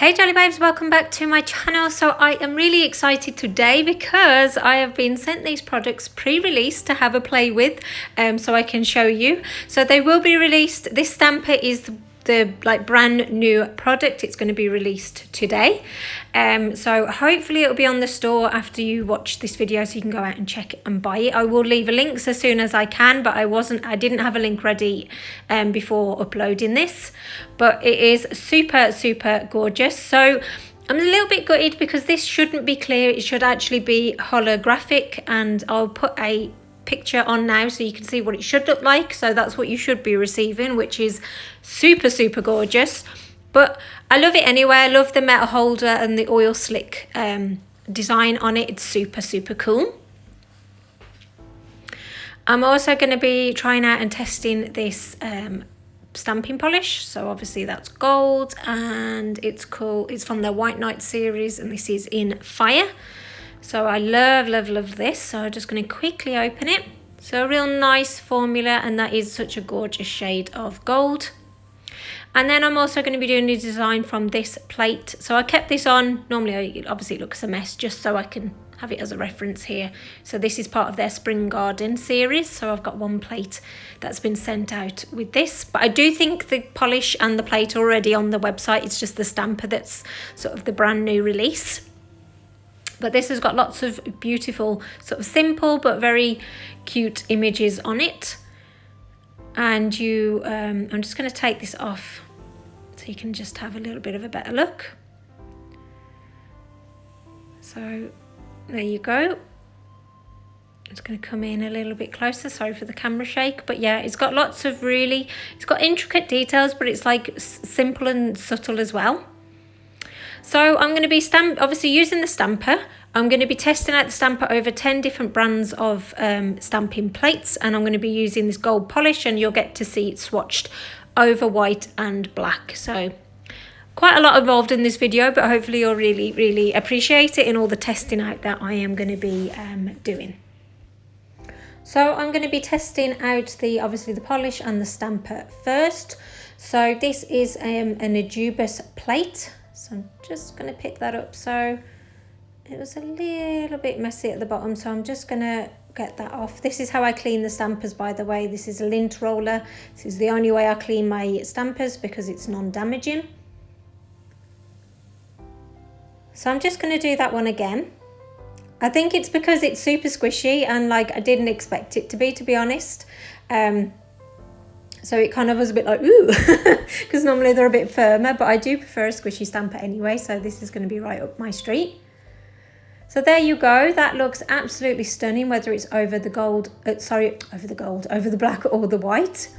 Hey Jelly Babes, welcome back to my channel. So I am really excited today because I have been sent these products pre-released to have a play with, so I can show you. So they will be released. This stamper is the brand new product. It's going to be released today, so hopefully it'll be on the store after you watch this video, so you can go out and check it and buy it. I will leave links as soon as I can, but I didn't have a link ready before uploading this, but it is super gorgeous. So I'm a little bit gutted because this shouldn't be clear. It should actually be holographic, and I'll put a picture on now so you can see what it should look like. So that's what you should be receiving, which is super gorgeous. But I love it anyway. I love the metal holder and the oil slick design on it. It's super cool. I'm also going to be trying out and testing this stamping polish. So obviously that's gold, and it's cool. It's from the White Knight series, and this is in fire. So I love this. So I'm just going to quickly open it. So a real nice formula, and that is such a gorgeous shade of gold. And then I'm also going to be doing the design from this plate. So I kept this on. Normally obviously it looks a mess, just so I can have it as a reference here. So this is part of their Spring Garden series. So I've got one plate that's been sent out with this. But I do think the polish and the plate are already on the website. It's just the stamper that's sort of the brand new release. But this has got lots of beautiful, sort of simple but very cute images on it. And I'm just going to take this off so you can just have a little bit of a better look. So there you go. It's going to come in a little bit closer. Sorry for the camera shake. But yeah, it's got lots of it's got intricate details, but it's like simple and subtle as well. So I'm going to be obviously using the stamper. I'm going to be testing out the stamper over 10 different brands of stamping plates, and I'm going to be using this gold polish, and you'll get to see it swatched over white and black. So quite a lot involved in this video, but hopefully you'll really appreciate it in all the testing out that I am going to be doing. So I'm going to be testing out obviously the polish and the stamper first. So this is an Ajubis plate. So I'm just going to pick that up. So it was a little bit messy at the bottom, so I'm just going to get that off. This is how I clean the stampers, by the way. This is a lint roller. This is the only way I clean my stampers because it's non-damaging. So I'm just going to do that one again. I think it's because it's super squishy, and like I didn't expect it to be honest. So it kind of was a bit like, ooh, because normally they're a bit firmer, but I do prefer a squishy stamper anyway, so this is going to be right up my street. So there you go. That looks absolutely stunning, whether it's over the gold, over the black or the white.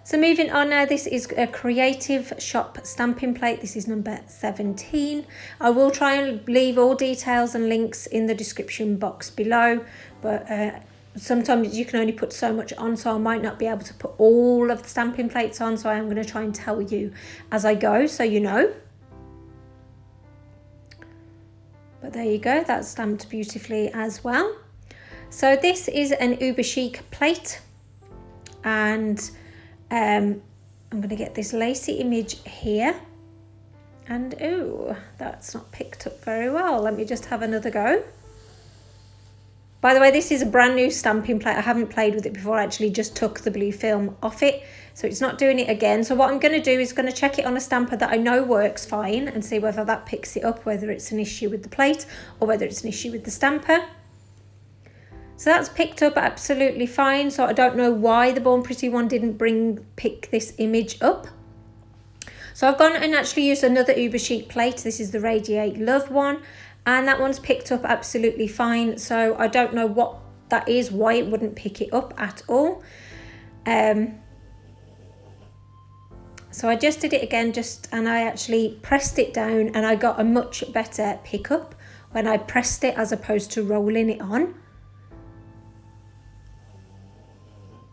So moving on now, this is a Creative Shop stamping plate. This is number 17. I will try and leave all details and links in the description box below, but sometimes you can only put so much on, so I might not be able to put all of the stamping plates on, so I am going to try and tell you as I go, so you know. But there you go, that's stamped beautifully as well. So this is an Uber Chic plate, and I'm going to get this lacy image here. And ooh, that's not picked up very well. Let me just have another go. By the way, this is a brand new stamping plate. I haven't played with it before. I actually just took the blue film off it, so it's not doing it again. So what I'm going to do is going to check it on a stamper that I know works fine and see whether that picks it up, whether it's an issue with the plate or whether it's an issue with the stamper. So that's picked up absolutely fine. So I don't know why the Born Pretty one didn't pick this image up. So I've gone and actually used another Uber Chic plate. This is the Radiate Love one. And that one's picked up absolutely fine. So I don't know what that is, why it wouldn't pick it up at all. So I just did it again, and I actually pressed it down, and I got a much better pickup when I pressed it as opposed to rolling it on.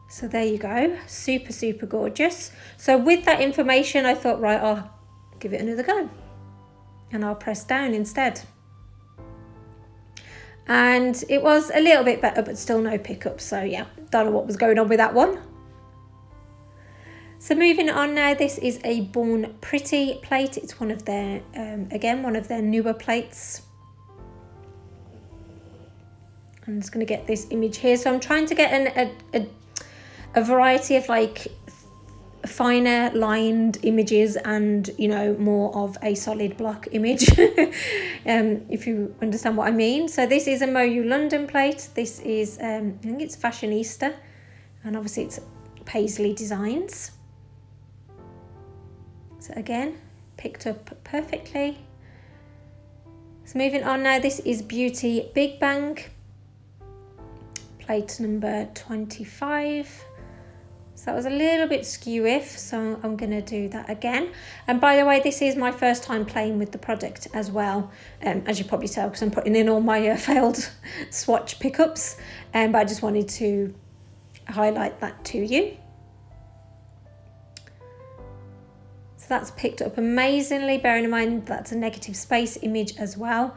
So there you go, super gorgeous. So with that information, I thought, right, I'll give it another go, and I'll press down instead. And it was a little bit better, but still no pickup. So yeah, don't know what was going on with that one. So moving on now, this is a Born Pretty plate. It's one of their, again, one of their newer plates. I'm just going to get this image here. So I'm trying to get a variety of like finer lined images and, you know, more of a solid block image, if you understand what I mean. So this is a Moyu London plate. This is, I think it's Fashionista, and obviously it's Paisley Designs. So again, picked up perfectly. So moving on now, this is Beauty Big Bang, plate number 25. So that was a little bit skew-iff, so I'm going to do that again. And by the way, this is my first time playing with the product as well, as you probably tell, because I'm putting in all my failed swatch pickups, but I just wanted to highlight that to you. So that's picked up amazingly, bearing in mind that's a negative space image as well.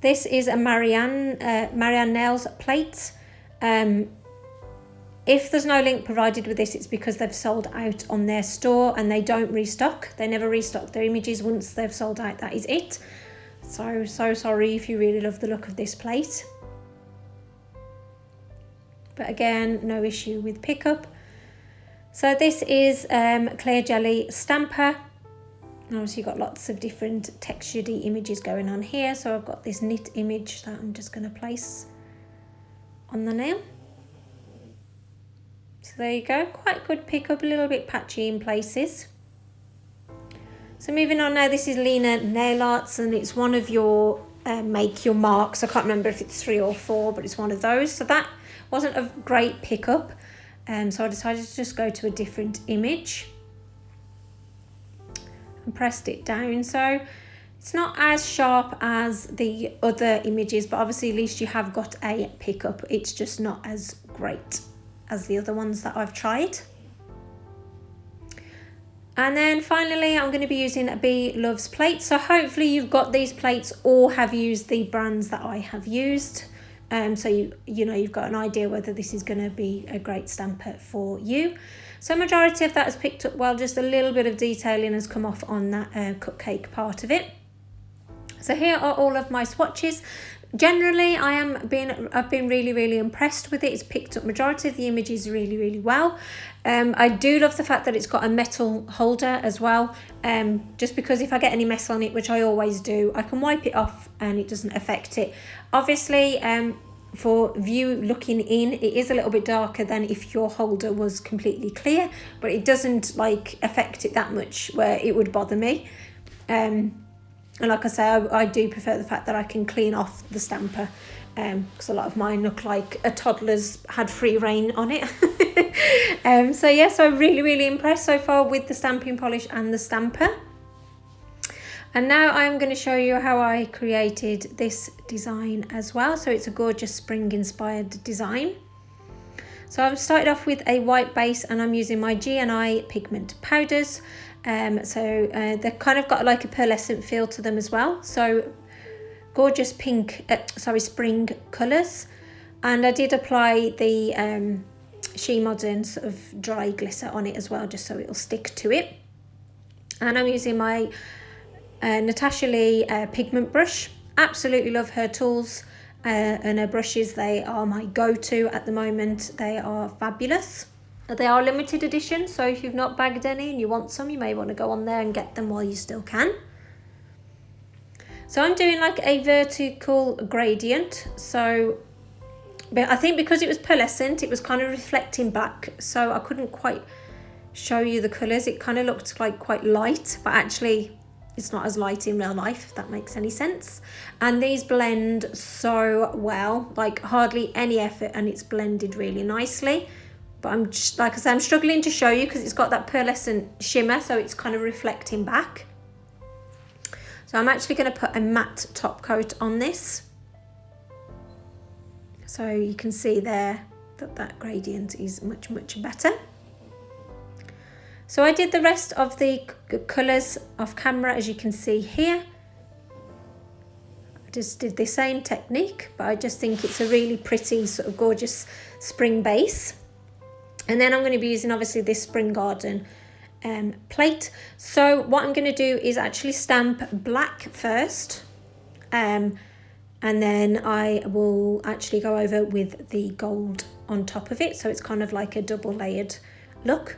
This is a Marianne Nails plate. If there's no link provided with this, it's because they've sold out on their store and they don't restock. They never restock their images. Once they've sold out, that is it. So sorry if you really love the look of this plate. But again, no issue with pickup. So this is Clear Jelly Stamper. Obviously you've got lots of different textured images going on here. So I've got this knit image that I'm just going to place on the nail. So there you go, quite good pickup, a little bit patchy in places. So moving on now, this is Lena Nail Arts, and it's one of your make your marks. I can't remember if it's 3 or 4, but it's one of those. So that wasn't a great pickup, so I decided to just go to a different image and pressed it down. So it's not as sharp as the other images, but obviously at least you have got a pickup. It's just not as great as the other ones that I've tried. And then finally, I'm going to be using a Bee Loves plate. So hopefully you've got these plates or have used the brands that I have used. So you know, you've got an idea whether this is going to be a great stamper for you. So majority of that has picked up well, just a little bit of detailing has come off on that cupcake part of it. So here are all of my swatches. Generally, I've been really impressed with it. It's picked up majority of the images really well. I do love the fact that it's got a metal holder as well, just because if I get any mess on it, which I always do, I can wipe it off and it doesn't affect it. Obviously, for view looking in, it is a little bit darker than if your holder was completely clear, but it doesn't like affect it that much where it would bother me. And like I say, I do prefer the fact that I can clean off the stamper, because a lot of mine look like a toddler's had free reign on it. So yeah, so really impressed so far with the stamping polish and the stamper. And now I'm going to show you how I created this design as well. So it's a gorgeous spring inspired design. So I've started off with a white base and I'm using my GNI pigment powders. They've kind of got like a pearlescent feel to them as well. So gorgeous spring colours. And I did apply the Shemodern sort of dry glitter on it as well, just so it'll stick to it. And I'm using my Natasha Lee pigment brush. Absolutely love her tools and her brushes. They are my go-to at the moment. They are fabulous. They are limited edition, so if you've not bagged any and you want some, you may want to go on there and get them while you still can. So I'm doing like a vertical gradient. But I think because it was pearlescent, it was kind of reflecting back, so I couldn't quite show you the colours. It kind of looked like quite light, but actually it's not as light in real life, if that makes any sense. And these blend so well, like hardly any effort, and it's blended really nicely. But I'm just, like I said, I'm struggling to show you because it's got that pearlescent shimmer, so it's kind of reflecting back. So I'm actually going to put a matte top coat on this. So you can see there that that gradient is much better. So I did the rest of the colours off camera, as you can see here. I just did the same technique, but I just think it's a really pretty sort of gorgeous spring base. And then I'm going to be using obviously this Spring Garden plate. So what I'm going to do is actually stamp black first, and then I will actually go over with the gold on top of it, so it's kind of like a double layered look.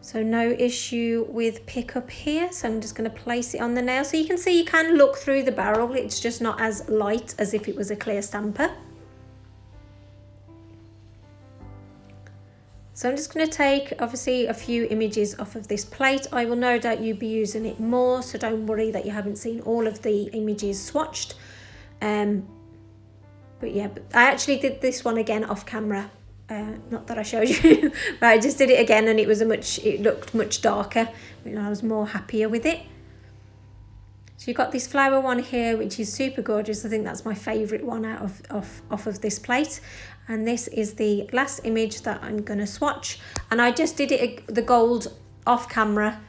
So no issue with pickup here, so I'm just going to place it on the nail. So you can see you can look through the barrel, it's just not as light as if it was a clear stamper. So I'm just going to take obviously a few images off of this plate. I will no doubt you'll be using it more, so don't worry that you haven't seen all of the images swatched. But yeah, but I actually did this one again off camera. Not that I showed you, but I just did it again, and it looked much darker, and I was more happier with it. So you've got this flower one here, which is super gorgeous. I think that's my favourite one out off of this plate. And this is the last image that I'm going to swatch. And I just did it the gold off camera.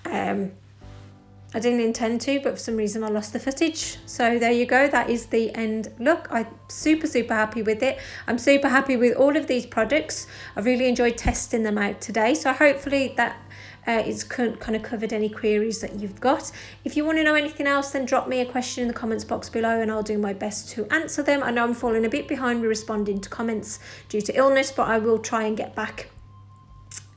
I didn't intend to, but for some reason I lost the footage. So there you go, that is the end look. I'm super happy with it. I'm super happy with all of these products. I really enjoyed testing them out today. So hopefully that it's kind of covered any queries that you've got. If you want to know anything else, then drop me a question in the comments box below and I'll do my best to answer them. I know I'm falling a bit behind with responding to comments due to illness, but I will try and get back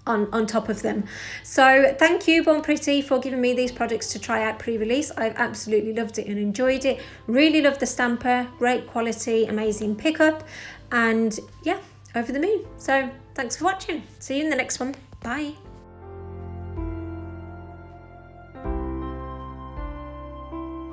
on top of them. So thank you, Bon Pretty, for giving me these products to try out pre-release. I've absolutely loved it and enjoyed it. Really love the stamper, great quality, amazing pickup, and yeah, over the moon. So thanks for watching. See you in the next one. Bye.